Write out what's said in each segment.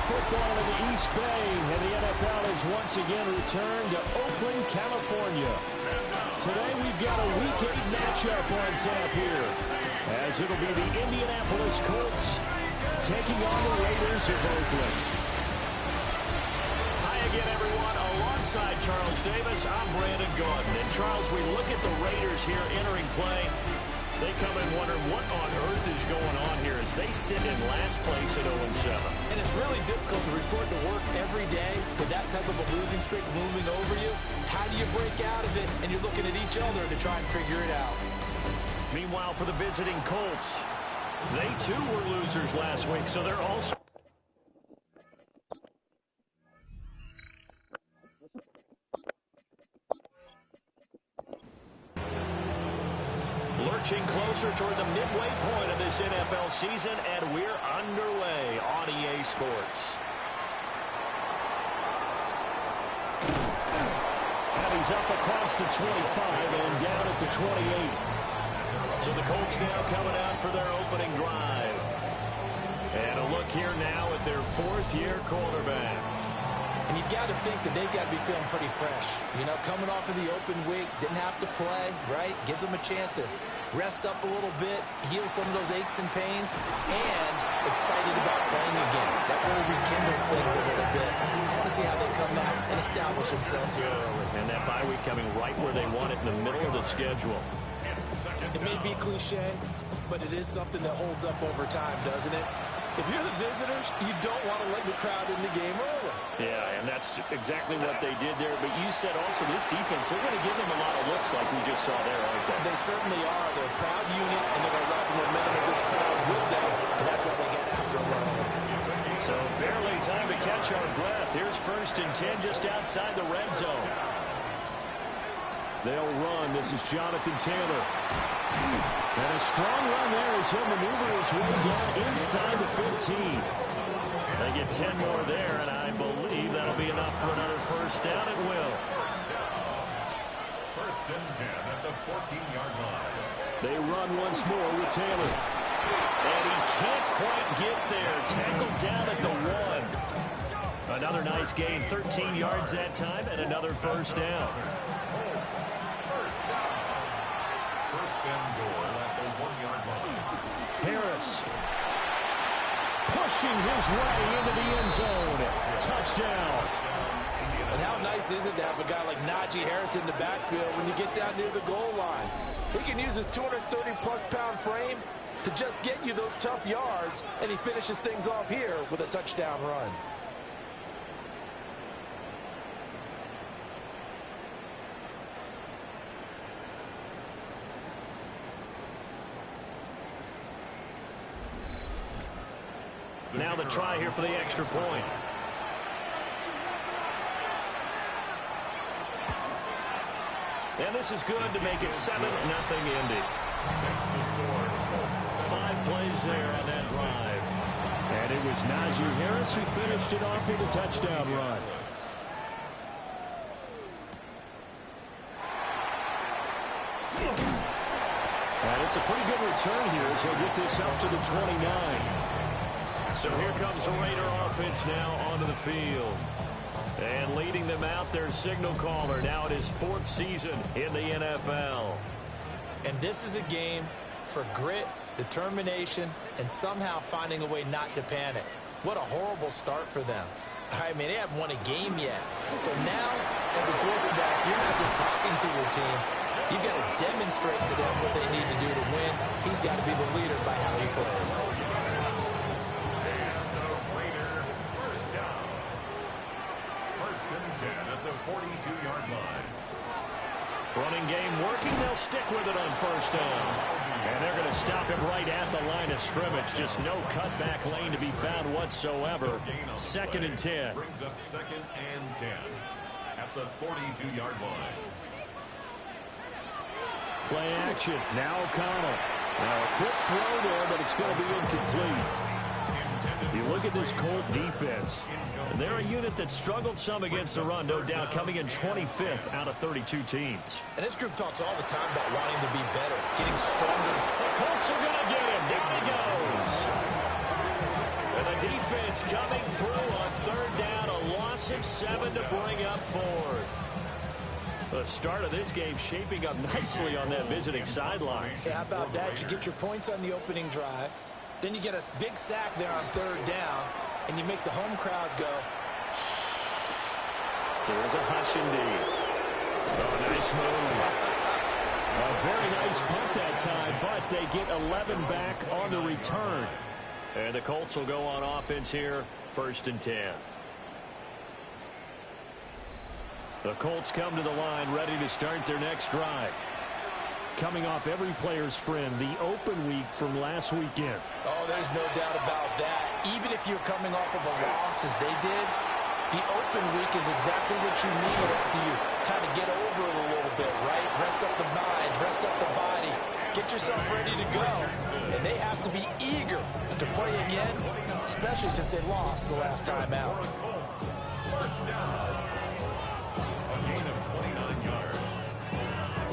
football in the East Bay, and the NFL has once again returned to Oakland, California. Today we've got a Week 8 matchup on tap here, as it'll be the Indianapolis Colts taking on the Raiders of Oakland. Hi again, everyone. Alongside Charles Davis, I'm Brandon Gordon. And Charles, we look at the Raiders here entering play. They come and wonder what on earth is going on here as they sit in last place at 0-7. And it's really difficult to report to work every day with that type of a losing streak looming over you. How do you break out of it? And you're looking at each other to try and figure it out. Meanwhile, for the visiting Colts, they too were losers last week, so they're also... lurching closer toward the midway point of this NFL season, and we're underway on EA Sports. And he's up across the 25 and down at the 28. So the Colts now coming out for their opening drive. And a look here now at their fourth-year quarterback. And you've got to think that they've got to be feeling pretty fresh. You know, coming off of the open week, didn't have to play, right? Gives them a chance to rest up a little bit, heal some of those aches and pains, and excited about playing again. That really rekindles things a little bit. I want to see how they come out and establish themselves here early. And that bye week coming right where they want it, in the middle of the schedule. It may be cliche, but it is something that holds up over time, doesn't it? If you're the visitors, you don't want to let the crowd in the game early. Yeah, and that's exactly what they did there. But you said also this defense, they're going to give them a lot of looks like we just saw there, aren't they? They certainly are. They're a proud unit, and they're going to ride the momentum of this crowd with them, and that's why they get after them early. So barely time to catch our breath. Here's 1st and 10 just outside the red zone. They'll run. This is Jonathan Taylor. And a strong run there as he'll maneuver his way down inside the 15. They get 10 more there, and I believe that'll be enough for another first down. It will. 1st and 10 at the 14-yard line. They run once more with Taylor. And he can't quite get there. Tackled down at the 1. Another nice gain, 13 yards that time, and another first down. Harris pushing his way into the end zone. Touchdown. And how nice is it to have a guy like Najee Harris in the backfield when you get down near the goal line? He can use his 230-plus pound frame to just get you those tough yards, and he finishes things off here with a touchdown run. Now the try here for the extra point. And this is good to make it 7-0 Indy. 5 plays there on that drive. And it was Najee Harris who finished it off with a touchdown run. And it's a pretty good return here as he'll get this up to the 29. So here comes the Raider offense now onto the field. And leading them out, their signal caller, now in his 4th season in the NFL. And this is a game for grit, determination, and somehow finding a way not to panic. What a horrible start for them. I mean, they haven't won a game yet. So now, as a quarterback, you're not just talking to your team. You've got to demonstrate to them what they need to do to win. He's got to be the leader by how he plays. At the 42-yard line. Running game working. They'll stick with it on first down. And they're going to stop him right at the line of scrimmage. Just no cutback lane to be found whatsoever. 2nd and 10. Brings up 2nd and 10 at the 42-yard line. Play action. Now O'Connell. Now a quick throw there, but it's going to be incomplete. You look at this Colt defense. They're a unit that struggled some against the run, no doubt, coming in 25th out of 32 teams. And this group talks all the time about wanting to be better, getting stronger. The Colts are going to get him. Down he goes. And the defense coming through on third down. A loss of 7 to bring up fourth. The start of this game shaping up nicely on that visiting sideline. Yeah, how about that? You get your points on the opening drive. Then you get a big sack there on third down. And you make the home crowd go. There's a hush indeed. Oh, nice move. A very nice punt that time, but they get 11 back on the return. And the Colts will go on offense here, 1st and 10. The Colts come to the line, ready to start their next drive. Coming off every player's friend, the open week from last weekend. Oh, there's no doubt about that. Even if you're coming off of a loss as they did, the open week is exactly what you need after you kind of get over it a little bit, right? Rest up the mind, rest up the body, get yourself ready to go. And they have to be eager to play again, especially since they lost the last time out. First down. A gain of 29 yards.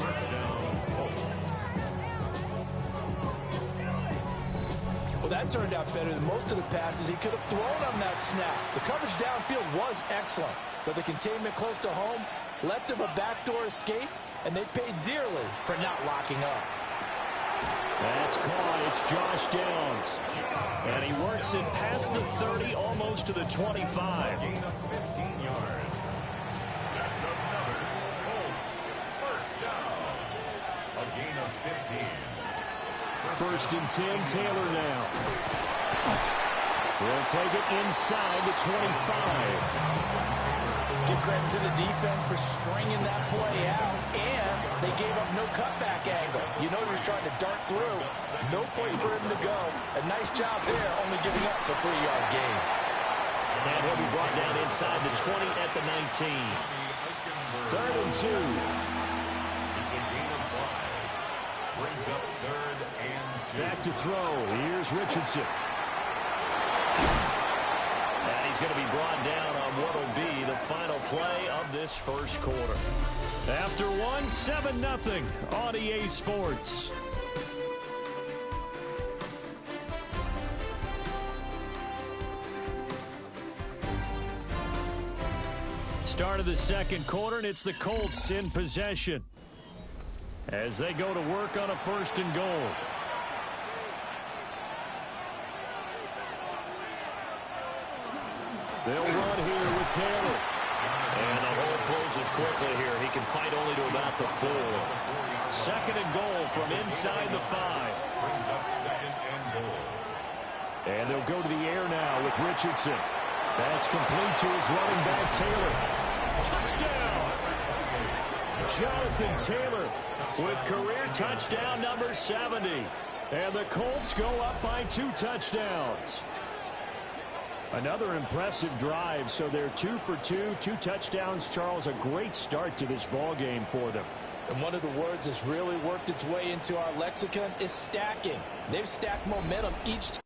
First down, Colts. Well, that turned out better than most of the passes he could have thrown on that snap. The coverage downfield was excellent, but the containment close to home left him a backdoor escape, and they paid dearly for not locking up. That's caught. It's Josh Downs. And he works it past the 30, almost to the 25. Gain of 15 yards. That's another Colts first down. A gain of 15. 1st and 10, Taylor now. We'll take it inside the 25. Give credit to the defense for stringing that play out, and they gave up no cutback angle. You know he was trying to dart through. No place for him to go. A nice job there, only giving up a 3-yard gain. And he'll be brought down inside the 20 at the 19. 3rd and 2. It's a gain of 5. Brings up 3rd and 2. Back to throw. Here's Richardson. And he's going to be brought down on what will be the final play of this first quarter. After 1, 7-0 on EA Sports. Start of the second quarter, and it's the Colts in possession as they go to work on a 1st and goal. They'll run here with Taylor. And the hole closes quickly here. He can fight only to about the 4. 2nd and goal from inside the 5. Brings up 2nd and goal. And they'll go to the air now with Richardson. That's complete to his running back, Taylor. Touchdown! Jonathan Taylor with career touchdown number 70. And the Colts go up by 2 touchdowns. Another impressive drive, so they're 2 for 2, 2 touchdowns. Charles, a great start to this ball game for them. And one of the words that's really worked its way into our lexicon is stacking. They've stacked momentum each time.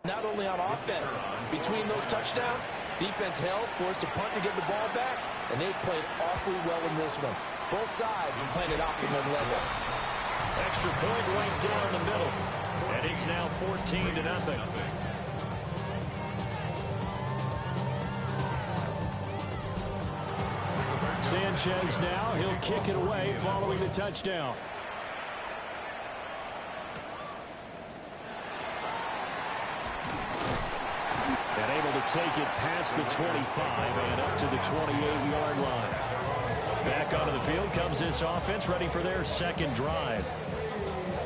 Not only on offense, between those touchdowns, defense held, forced a punt to get the ball back, and they played awfully well in this one. Both sides playing at optimum level. Extra point right down the middle, and it's now 14-0. Sanchez now, he'll kick it away following the touchdown. And able to take it past the 25 and up to the 28-yard line. Back onto the field comes this offense, ready for their 2nd drive.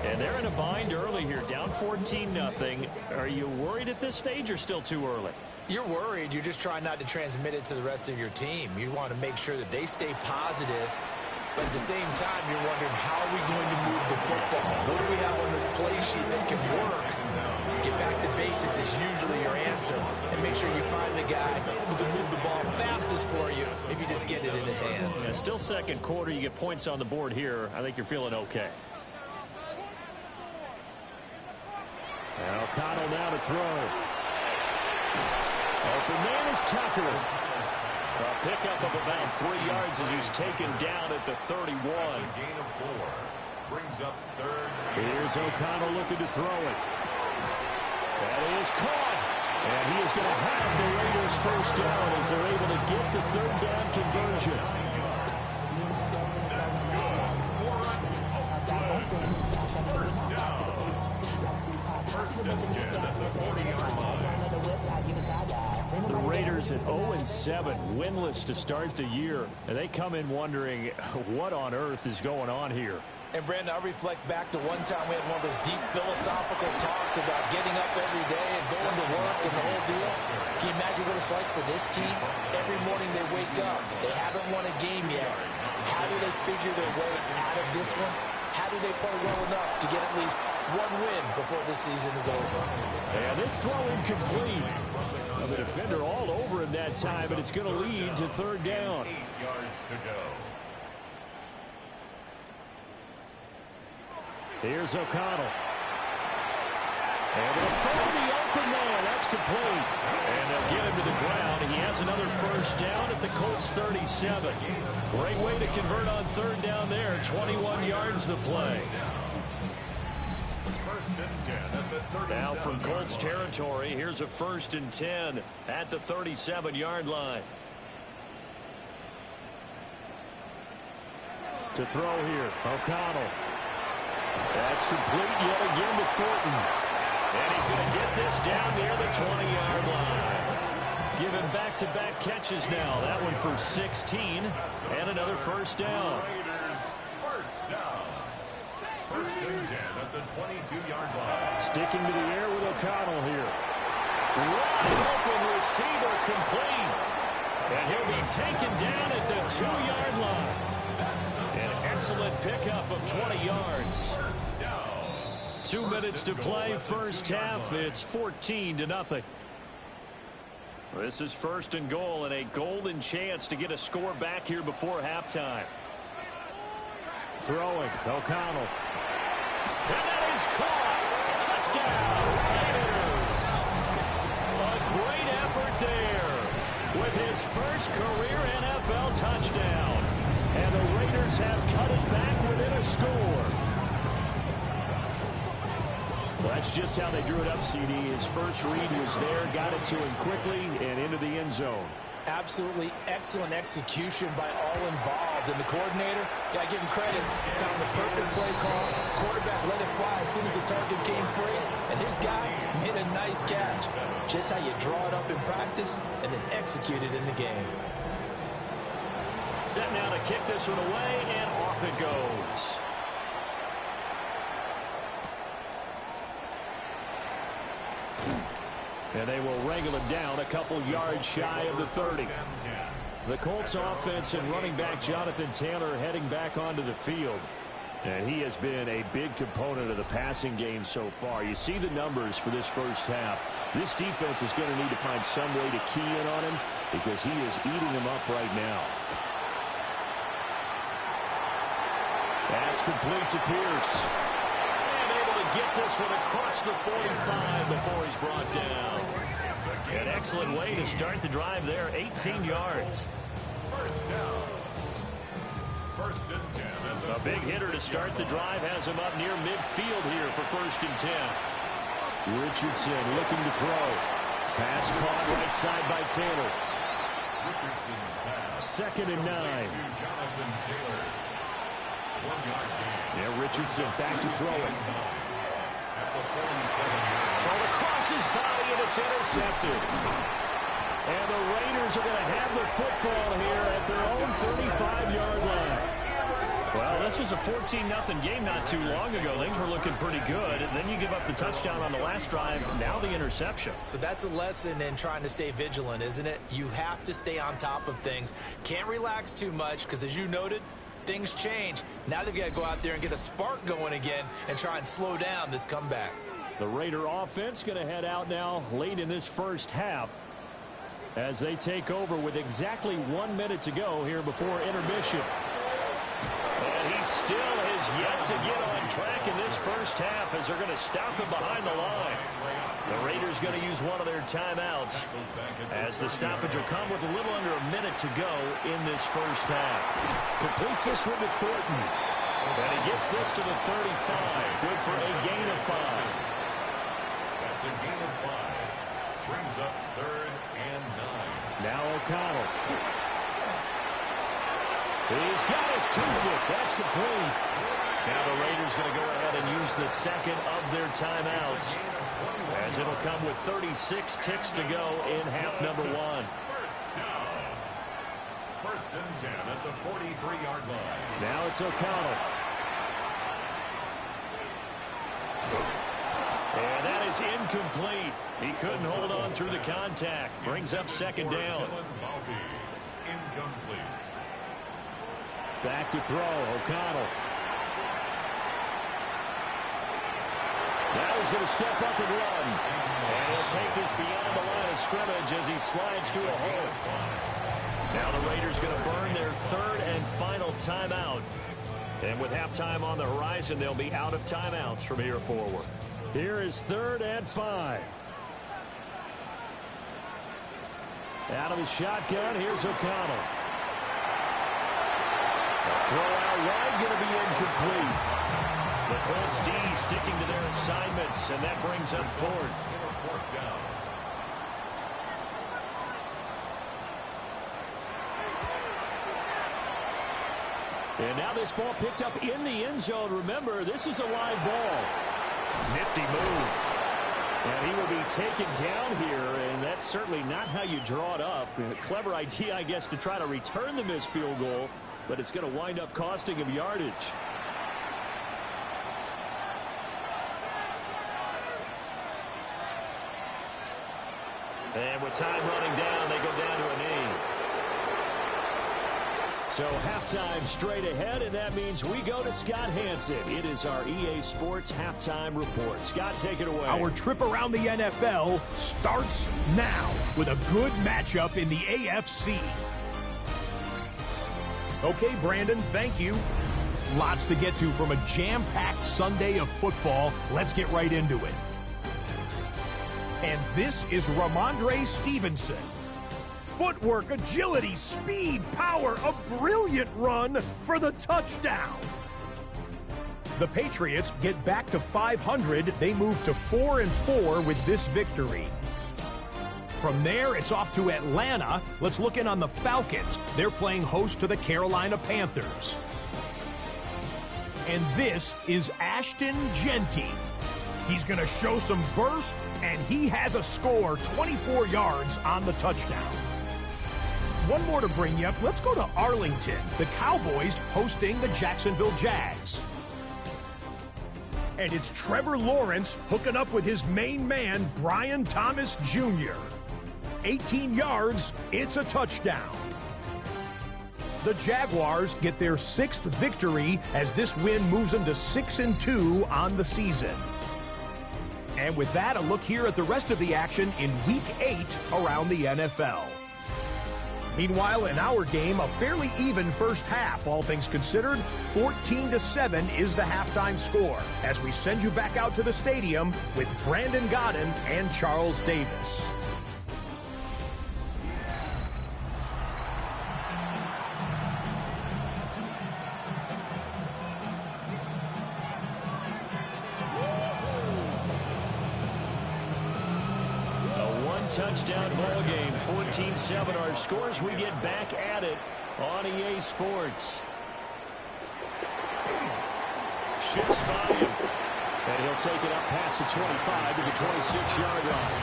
And they're in a bind early here, down 14-0. Are you worried at this stage or still too early? You're worried. You're just trying not to transmit it to the rest of your team. You want to make sure that they stay positive. But at the same time, you're wondering, how are we going to move the football? What do we have on this play sheet that can work? Get back to basics is usually your answer. And make sure you find the guy who can move the ball fastest for you if you just get it in his hands. Yeah, still second quarter. You get points on the board here. I think you're feeling okay. And O'Connell now to throw. Open man is Tucker. A pickup of about 3 yards as he's taken down at the 31. That's a gain of 4. Brings up third. Here's O'Connell looking to throw it. That is caught. And he is going to have the Raiders first down as they're able to get the third down conversion. That's good. First down. First and 10 at the 40-yard line. The Raiders at 0-7, winless to start the year. And they come in wondering what on earth is going on here. And, Brandon, I reflect back to one time we had one of those deep philosophical talks about getting up every day and going to work and the whole deal. Can you imagine what it's like for this team? Every morning they wake up. They haven't won a game yet. How do they figure their way out of this one? How do they play well enough to get at least one win before this season is over? And this throw incomplete. Well, the defender all over him that time, but it's going to lead to third down. 8 yards to go. Here's O'Connell. And they'll throw the open man. That's complete. And they'll get him to the ground. He has another first down at the Colts 37. Great way to convert on third down there. 21 yards to play. First and 10 at the 37. Now from Colts territory, here's a first and 10 at the 37-yard line. To throw here, O'Connell. That's complete yet again to Thornton. And he's going to get this down near the 20-yard line. Given back-to-back catches now. That one for 16 and another first down. Raiders first down. First and 10 at the 22-yard line. Sticking to the air with O'Connell here. Wide open receiver complete. And he'll be taken down at the 2-yard line. An excellent pickup of 20 yards. 2 minutes to play, first half. It's 14-0. This is first and goal and a golden chance to get a score back here before halftime. Throwing, O'Connell. And that is caught. Touchdown, Raiders. A great effort there with his first career NFL touchdown. And the Raiders have cut it back within a score. Well, that's just how they drew it up, CD. His first read was there, got it to him quickly, and into the end zone. Absolutely excellent execution by all involved. And the coordinator, yeah, give him credit. Found the perfect play call. Quarterback let it fly as soon as the target came free. And his guy made a nice catch. Just how you draw it up in practice and then execute it in the game. Set now to kick this one away, and off it goes. And they will wrangle it down a couple yards shy of the 30. The Colts offense and running back Jonathan Taylor heading back onto the field. And he has been a big component of the passing game so far. You see the numbers for this first half. This defense is going to need to find some way to key in on him because he is eating them up right now. That's complete to Pierce. And able to get this one across the 45 before he's brought down. An excellent way to start the drive there, 18 yards. First down. First and 10. A big hitter to start the drive has him up near midfield here for first and 10. Richardson looking to throw. Pass caught right side by Taylor. Richardson's pass. Second and 9. To Jonathan Taylor. 1 yard gain. Yeah, Richardson back to throw it. At the 47-yard. Thrown across his body, and it's intercepted. And the Raiders are going to have the football here at their own 35-yard line. Well, this was a 14-0 game not too long ago. Things were looking pretty good. And then you give up the touchdown on the last drive. Now the interception. So that's a lesson in trying to stay vigilant, isn't it? You have to stay on top of things. Can't relax too much because, as you noted, things change. Now they've got to go out there and get a spark going again and try and slow down this comeback. The Raider offense going to head out now late in this first half as they take over with exactly 1 minute to go here before intermission. And he still has yet to get on track in this first half as they're going to stop him behind the line. The Raiders going to use one of their timeouts as the stoppage will come with a little under a minute to go in this first half. Completes this one to Thornton. And he gets this to the 35. Good for a gain of 5. That's a gain of 5. Brings up 3rd and 9. Now O'Connell. He's got his two-hit. That's complete. Now the Raiders going to go ahead and use the second of their timeouts as it'll come with 36 ticks to go in half number 1. First down. 1st and 10 at the 43-yard line. Now it's O'Connell. And that is incomplete. He couldn't hold on through the contact. Brings up 2nd down. Incomplete. Back to throw. O'Connell. Now he's going to step up and run. And he'll take this beyond the line of scrimmage as he slides to a hole. Now the Raiders going to burn their 3rd and final timeout. And with halftime on the horizon, they'll be out of timeouts from here forward. Here is 3rd and 5. Out of the shotgun, here's O'Connell. The throw out wide going to be incomplete. The Colts D sticking to their assignments, and that brings up 4th. And now this ball picked up in the end zone. Remember, this is a live ball. Nifty move. And he will be taken down here, and that's certainly not how you draw it up. A clever idea, I guess, to try to return the missed field goal, but it's going to wind up costing him yardage. And with time running down, they go down to a knee. So halftime straight ahead, and that means we go to Scott Hansen. It is our EA Sports Halftime Report. Scott, take it away. Our trip around the NFL starts now with a good matchup in the AFC. Okay, Brandon, thank you. Lots to get to from a jam-packed Sunday of football. Let's get right into it. And this is Ramondre Stevenson. Footwork, agility, speed, power, a brilliant run for the touchdown. The Patriots get back to 500. They move to 4-4 with this victory. From there, it's off to Atlanta. Let's look in on the Falcons. They're playing host to the Carolina Panthers. And this is Ashton Genty. He's going to show some burst, and he has a score, 24 yards on the touchdown. One more to bring you up. Let's go to Arlington. The Cowboys hosting the Jacksonville Jags. And it's Trevor Lawrence hooking up with his main man, Brian Thomas Jr. 18 yards, it's a touchdown. The Jaguars get their 6th victory as this win moves them to 6-2 on the season. And with that, a look here at the rest of the action in Week 8 around the NFL. Meanwhile, in our game, a fairly even first half, all things considered. 14-7 is the halftime score as we send you back out to the stadium with Brandon Godden and Charles Davis. Touchdown ball game, 14-7 our scores. We get back at it on EA Sports. Shifts by him. And he'll take it up past the 25 to the 26-yard line.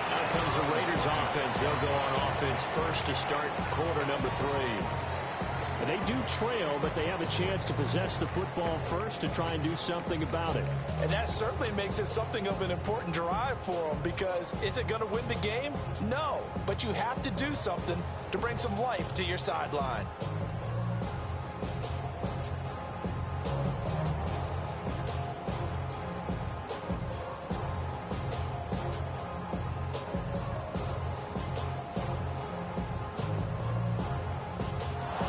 Now comes the Raiders offense. They'll go on offense first to start quarter number 3. And they do trail, but they have a chance to possess the football first to try and do something about it. And that certainly makes it something of an important drive for them, because is it going to win the game? No, but you have to do something to bring some life to your sideline.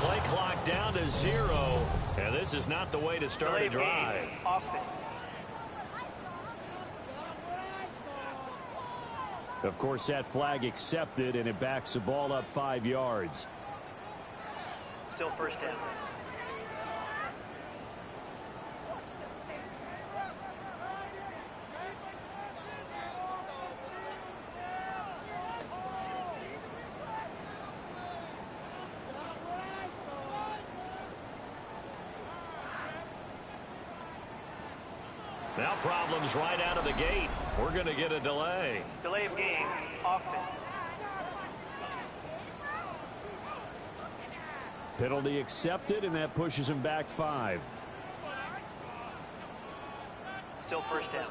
Play clock down to 0. And this is not the way to start a drive. Of course, that flag accepted, and it backs the ball up 5 yards. Still first down. Now problems right out of the gate. We're going to get a delay. Delay of game, offense. Penalty accepted, and that pushes him back 5. Still first down.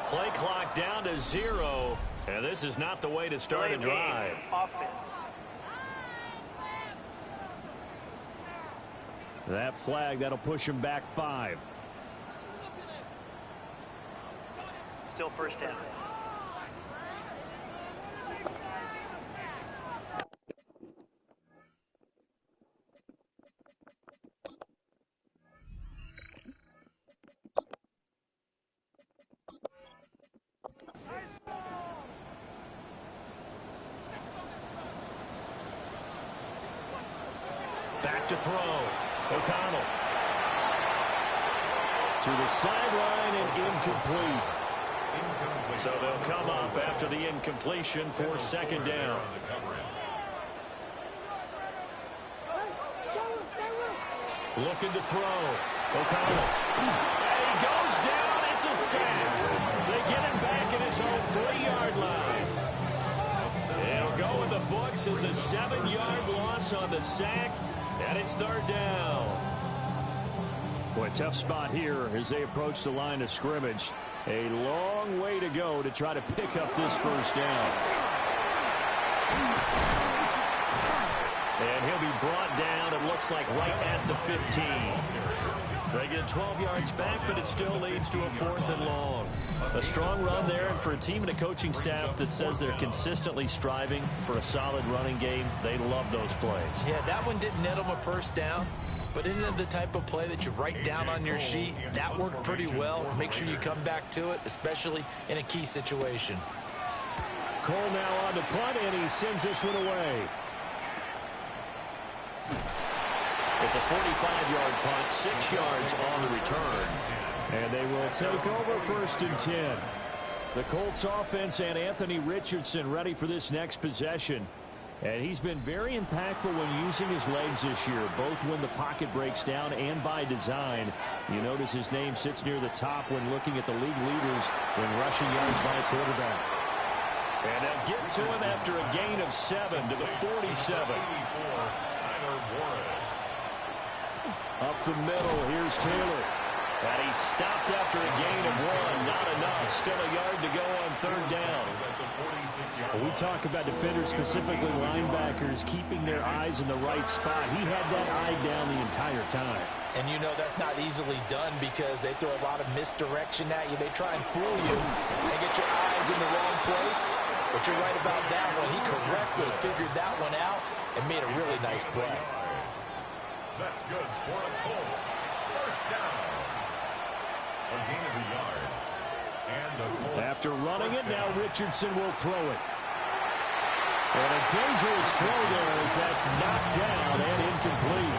Play clock down to 0. And this is not the way to start a drive. Offense. That flag, that'll push him back 5. Still first down. Back to throw. O'Connell. To the sideline and incomplete. So they'll come up after the incompletion for second down. Looking to throw. O'Connell. And he goes down. It's a sack. They get him back at his own 3-yard line. It'll go in the books as a 7-yard loss on the sack. And it's third down. Boy, tough spot here as they approach the line of scrimmage. A long way to go to try to pick up this first down. And he'll be brought down, it looks like, right at the 15. They get 12 yards back, but it still leads to a 4th and long. A strong run there, and for a team and a coaching staff that says they're consistently striving for a solid running game, they love those plays. Yeah, that one didn't net them a first down, but isn't it the type of play that you write down on your sheet? That worked pretty well. Make sure you come back to it, especially in a key situation. Cole now on to punt, and he sends this one away. It's a 45-yard punt, 6 yards on the return. And they will take over 1st and 10. The Colts offense and Anthony Richardson ready for this next possession. And he's been very impactful when using his legs this year, both when the pocket breaks down and by design. You notice his name sits near the top when looking at the league leaders in rushing yards by a quarterback. And they'll get to him after a gain of 7 to the 47. Up the middle, here's Taylor. And he stopped after a gain of 1. Not enough. Still a yard to go on third down. We talk about defenders, specifically linebackers, keeping their eyes in the right spot. He had that eye down the entire time. And you know that's not easily done because they throw a lot of misdirection at you. They try and fool you and get your eyes in the wrong place. But you're right about that one. He correctly figured that one out and made a really nice play. That's good for the Colts. First down. A gain of a yard. And the Colts. After running it, now Richardson will throw it. And a dangerous throw there as that's knocked down and incomplete.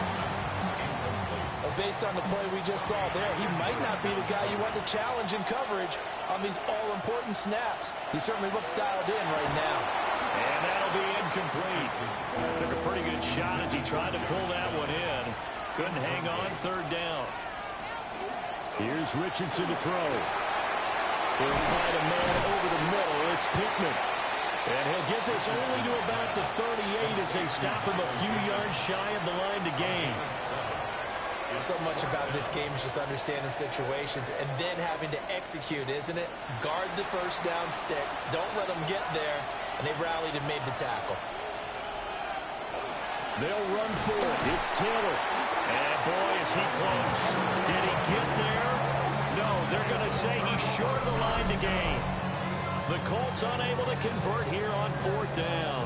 Based on the play we just saw there, he might not be the guy you want to challenge in coverage on these all-important snaps. He certainly looks dialed in right now. And that'll be incomplete. Took a pretty good shot as he tried to pull that one in. Couldn't hang on third down. Here's Richardson to throw. He'll find a man over the middle. It's Pittman. And he'll get this only to about the 38 as they stop him a few yards shy of the line to gain. So much about this game is just understanding situations and then having to execute, isn't it? Guard the first down sticks. Don't let them get there. And they rallied and made the tackle. They'll run for it. It's Taylor. And boy, is he close. Did he get there? No, they're going to say he's short of the line to gain. The Colts unable to convert here on 4th down.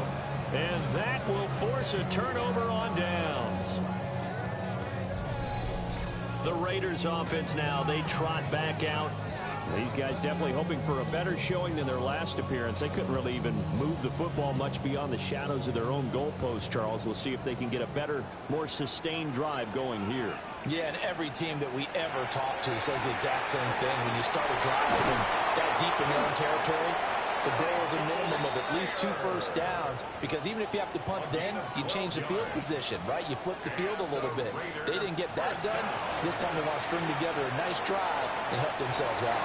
And that will force a turnover on downs. The Raiders offense now, they trot back out. These guys definitely hoping for a better showing than their last appearance. They couldn't really even move the football much beyond the shadows of their own goalpost, Charles. We'll see if they can get a better, more sustained drive going here. Yeah, and every team that we ever talk to says the exact same thing. When you start a drive and that deep in your own territory, the goal is a minimum of at least 2 first downs, because even if you have to punt then, you change the field position, right? You flip the field a little bit. They didn't get that done. This time they want to string together a nice drive and help themselves out.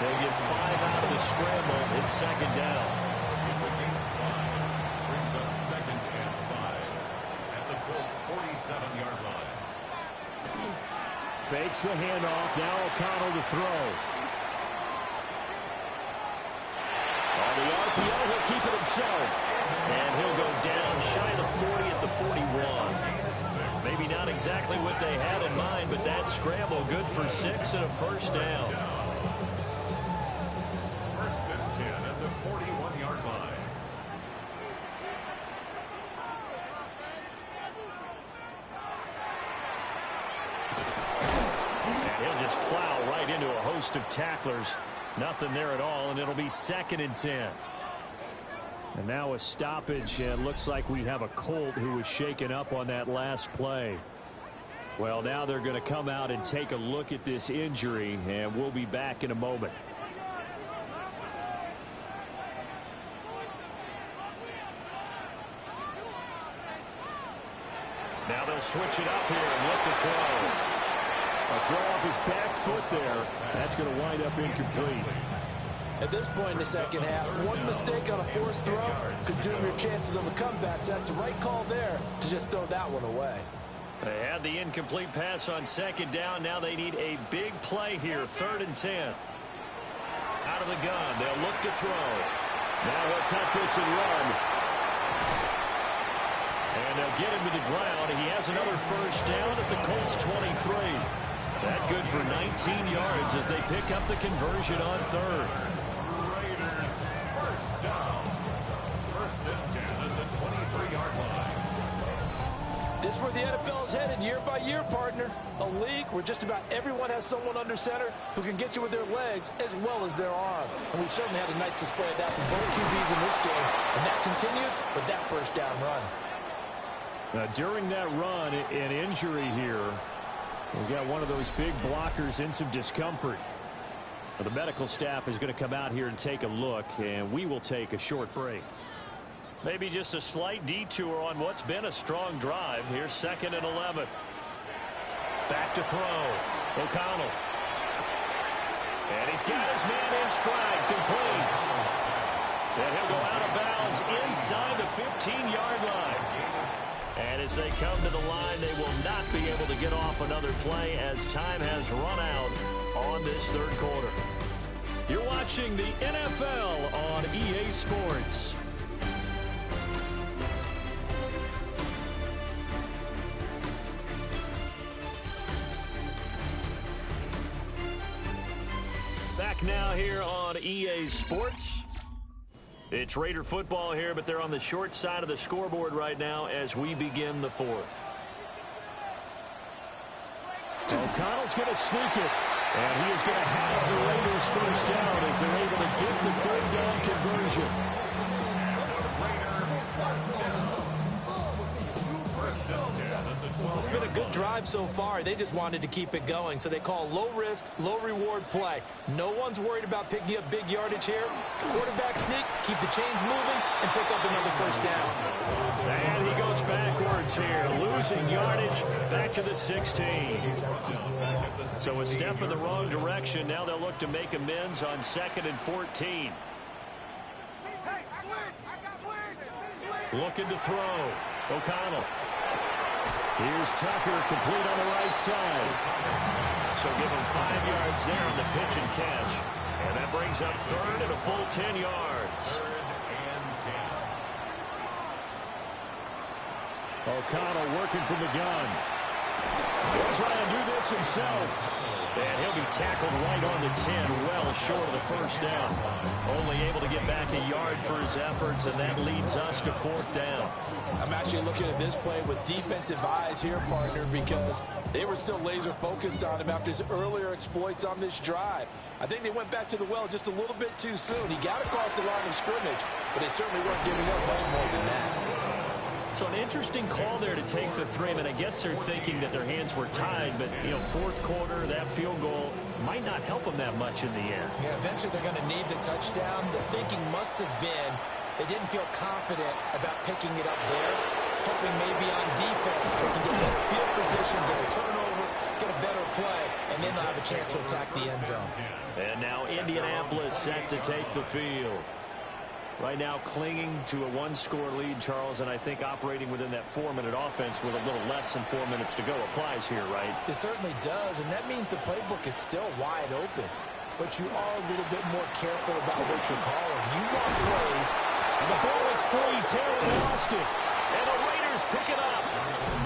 They get 5 out of the scramble. It's 2nd down. It's a gain of 5. Brings up 2nd and 5 at the Colts' 47-yard line. Fakes the handoff. Now O'Connell to throw. On the RPO, he'll keep it himself. And he'll go down shy of the 40 at the 41. Maybe not exactly what they had in mind, but that scramble good for 6 and a first down. 1st and 10 at the 41-yard line. And he'll just plow right into a host of tacklers. Nothing there at all, and it'll be 2nd and 10. And now a stoppage, and looks like we have a Colt who was shaken up on that last play. Well, now they're going to come out and take a look at this injury, and we'll be back in a moment. Now they'll switch it up here and look to throw. A throw off his back foot there. That's going to wind up incomplete. At this point in the second half, one mistake on a forced throw could doom your chances of a comeback. So that's the right call there to just throw that one away. They had the incomplete pass on 2nd down. Now they need a big play here. 3rd and 10. Out of the gun. They'll look to throw. Now he'll tuck this and run. And they'll get him to the ground. He has another first down at the Colts 23. That good for 19 yards as they pick up the conversion on 3rd. Raiders, 1st down. 1st and 10 at the 23-yard line. This is where the NFL is headed year by year, partner. A league where just about everyone has someone under center who can get you with their legs as well as their arms. And we've certainly had a nice display of that from both QBs in this game. And that continued with that first down run. During that run, an injury here. We've got one of those big blockers in some discomfort. The medical staff is going to come out here and take a look, and we will take a short break. Maybe just a slight detour on what's been a strong drive. Here's 2nd and 11. Back to throw. O'Connell. And he's got his man in stride, complete. And he'll go out of bounds inside the 15-yard line. And as they come to the line, they will not be able to get off another play as time has run out on this 3rd quarter. You're watching the NFL on EA Sports. Back now here on EA Sports. It's Raider football here, but they're on the short side of the scoreboard right now as we begin the 4th. O'Connell's going to sneak it, and he is going to have the Raiders first down as they're able to get the 3rd down conversion. It's been a good drive so far. They just wanted to keep it going, so they call low risk, low reward play. No one's worried about picking up big yardage here. Quarterback sneak, keep the chains moving, and pick up another first down. And he goes backwards here, losing yardage back to the 16. So a step in the wrong direction. Now they'll look to make amends on 2nd and 14. Looking to throw. O'Connell. Here's Tucker, complete on the right side. So give him 5 yards there on the pitch and catch. And that brings up third and a full 10 yards. O'Connell working from the gun. He'll try and do this himself. And he'll be tackled right on the 10, well short of the first down. Only able to get back a yard for his efforts, and that leads us to fourth down. I'm actually looking at this play with defensive eyes here, partner, because they were still laser focused on him after his earlier exploits on this drive. I think they went back to the well just a little bit too soon. He got across the line of scrimmage, but they certainly weren't giving up much more than that. So an interesting call there to take the 3. And I guess they're thinking that their hands were tied, but, you know, fourth quarter, that field goal might not help them that much in the end. Yeah, eventually they're going to need the touchdown. The thinking must have been they didn't feel confident about picking it up there, hoping maybe on defense they can get better field position, get a turnover, get a better play, and then they'll have a chance to attack the end zone. And now Indianapolis set to take the field. Right now clinging to a 1-score lead, Charles, and I think operating within that 4-minute offense with a little less than 4 minutes to go applies here, right? It certainly does, and that means the playbook is still wide open. But you are a little bit more careful about what you're calling. You want plays. And the ball is free. Taylor lost it. And the Raiders pick it up.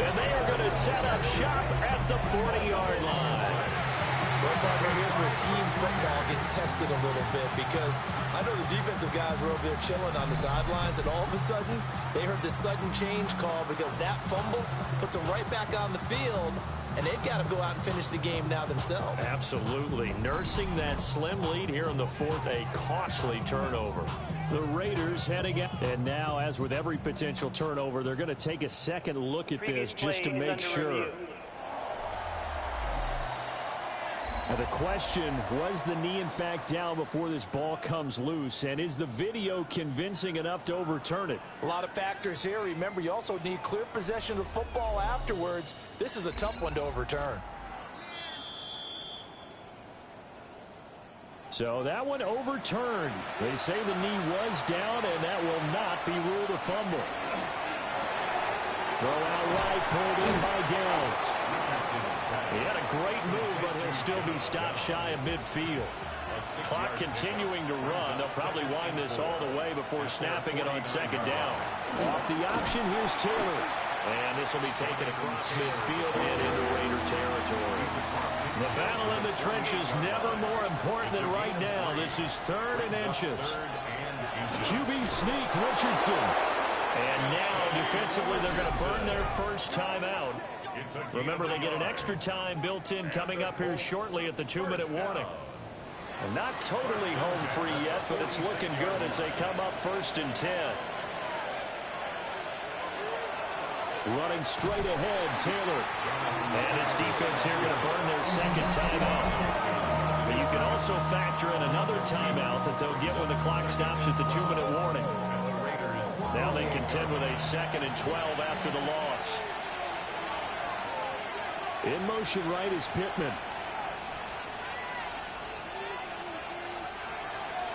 And they are going to set up shop at the 40-yard line. Well, partner, here's where team football gets tested a little bit, because I know the defensive guys were over there chilling on the sidelines, and all of a sudden they heard this sudden change call because that fumble puts them right back on the field, and they've got to go out and finish the game now themselves. Absolutely. Nursing that slim lead here in the fourth, a costly turnover. The Raiders heading out. And now, as with every potential turnover, they're going to take a second look at this just to make sure. Now the question, was the knee in fact down before this ball comes loose? And is the video convincing enough to overturn it? A lot of factors here. Remember, you also need clear possession of the football afterwards. This is a tough one to overturn. So that one overturned. They say the knee was down, and that will not be ruled a fumble. Throw out right, pulled in by Downs. He had a great move, but he'll still be stopped shy of midfield. Clock continuing to run. They'll probably wind this all the way before snapping it on second down. Off the option, here's Taylor. And this will be taken across midfield and into Raider territory. The battle in the trenches never more important than right now. This is 3rd and inches. QB sneak, Richardson. And now, defensively, they're going to burn their first timeout. Remember, they get an extra time built in coming up here shortly at the 2-minute warning. And not totally home free yet, but it's looking good as they come up 1st and 10. Running straight ahead, Taylor. And his defense here going to burn their second timeout. But you can also factor in another timeout that they'll get when the clock stops at the 2-minute warning. Now they contend with a 2nd and 12 after the loss. In motion right is Pittman.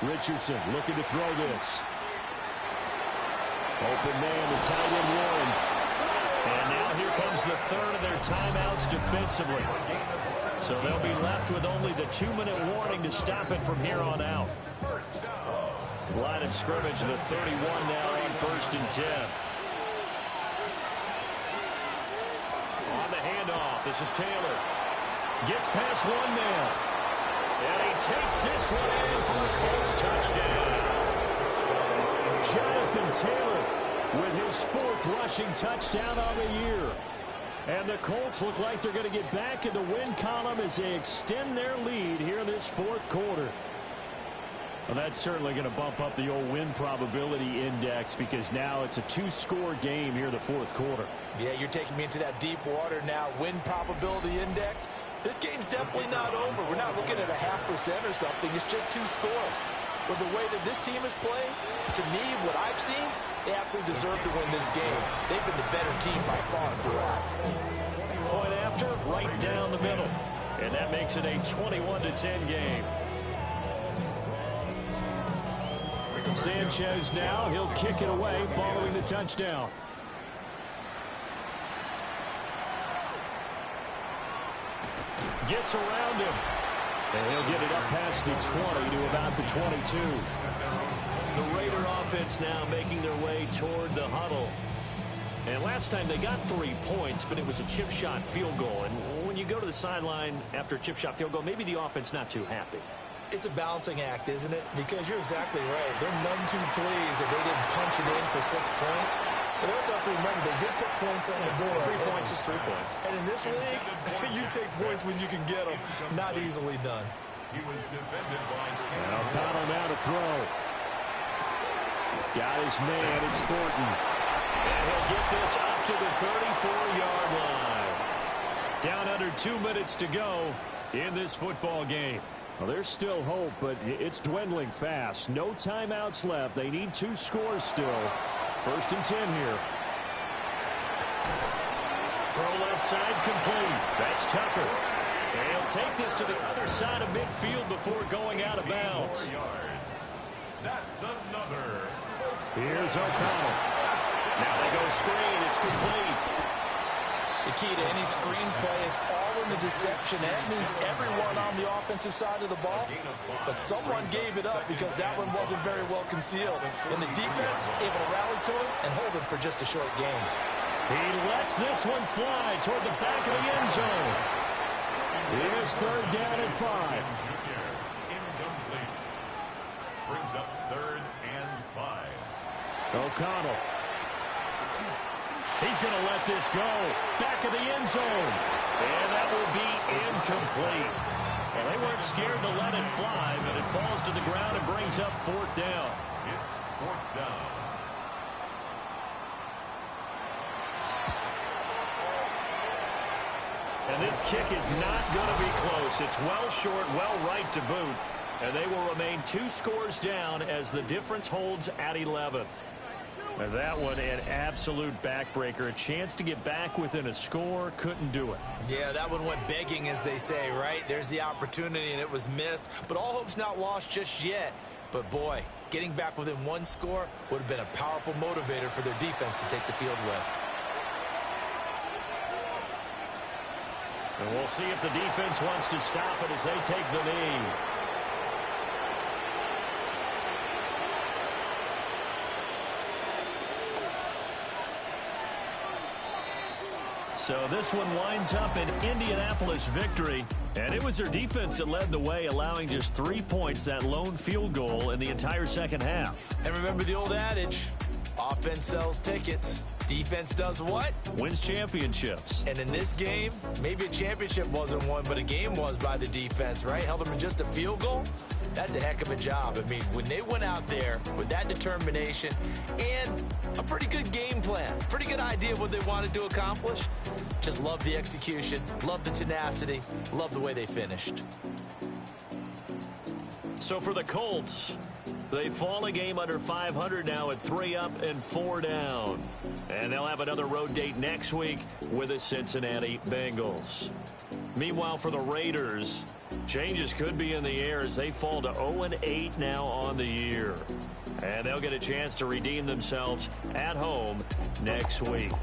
Richardson looking to throw this. Open man, the tight end Warren. And now here comes the 3rd of their timeouts defensively. So they'll be left with only the 2-minute warning to stop it from here on out. Line of scrimmage, the 31 now on 1st and 10. On the handoff, this is Taylor. Gets past one man. And he takes this one in for the Colts touchdown. Jonathan Taylor with his 4th rushing touchdown on the year. And the Colts look like they're going to get back in the win column as they extend their lead here in this 4th quarter. Well, that's certainly going to bump up the old win probability index because now it's a 2-score game here in the 4th quarter. Yeah, you're taking me into that deep water now. Win probability index. This game's definitely not over. We're not looking at a 0.5% or something. It's just 2 scores. But the way that this team is playing, to me, what I've seen, they absolutely deserve to win this game. They've been the better team by far throughout. Point after, right down the middle. And that makes it a 21-10 game. Sanchez now, he'll kick it away following the touchdown. Gets around him. And he'll get it up past the 20 to about the 22. The Raider offense now making their way toward the huddle. And last time they got 3 points, but it was a chip shot field goal. And when you go to the sideline after a chip shot field goal, maybe the offense not too happy. It's a balancing act, isn't it? Because you're exactly right. They're none too pleased that they didn't punch it in for 6 points. But also have to remember, they did put points on the board. 3 points is 3 points. And in this league, you take points when you can get them. Not easily done. He was defended by And O'Connell now to throw. Got his man. It's Thornton. And he'll get this up to the 34-yard line. Down under 2 minutes to go in this football game. Well, there's still hope, but it's dwindling fast. No timeouts left. They need 2 scores still. 1st and 10 here. Throw left side complete. That's Tucker. And he'll take this to the other side of midfield before going out of bounds. That's another. Here's O'Connell. Now they go screen. It's complete. The key to any screenplay is all in the deception. That means everyone on the offensive side of the ball. But someone gave it up because that one wasn't very well concealed. And the defense able to rally to him and hold him for just a short game. He lets this one fly toward the back of the end zone. Here's 3rd down and 5. Incomplete. Brings up 3rd and 5. O'Connell. He's going to let this go. Back of the end zone. And that will be incomplete. Well, they weren't scared to let it fly, but it falls to the ground and brings up 4th down. It's 4th down. And this kick is not going to be close. It's well short, well right to boot. And they will remain 2 scores down as the difference holds at 11. And that one an absolute backbreaker. A chance to get back within a score. Couldn't do it. Yeah, that one went begging, as they say, right? There's the opportunity, and it was missed. But all hope's not lost just yet. But, boy, getting back within 1 score would have been a powerful motivator for their defense to take the field with. And we'll see if the defense wants to stop it as they take the knee. So this one winds up an Indianapolis victory. And it was their defense that led the way, allowing just 3 points, that lone field goal in the entire second half. And remember the old adage, offense sells tickets. Defense does what? Wins championships. And in this game, maybe a championship wasn't won, but a game was by the defense, right? Held them in just a field goal. That's a heck of a job. I mean, when they went out there with that determination and a pretty good game plan, pretty good idea of what they wanted to accomplish, just love the execution, love the tenacity, love the way they finished. So for the Colts, they fall a game under 500 now at 3 up and 4 down. And they'll have another road date next week with the Cincinnati Bengals. Meanwhile, for the Raiders, changes could be in the air as they fall to 0-8 now on the year. And they'll get a chance to redeem themselves at home next week.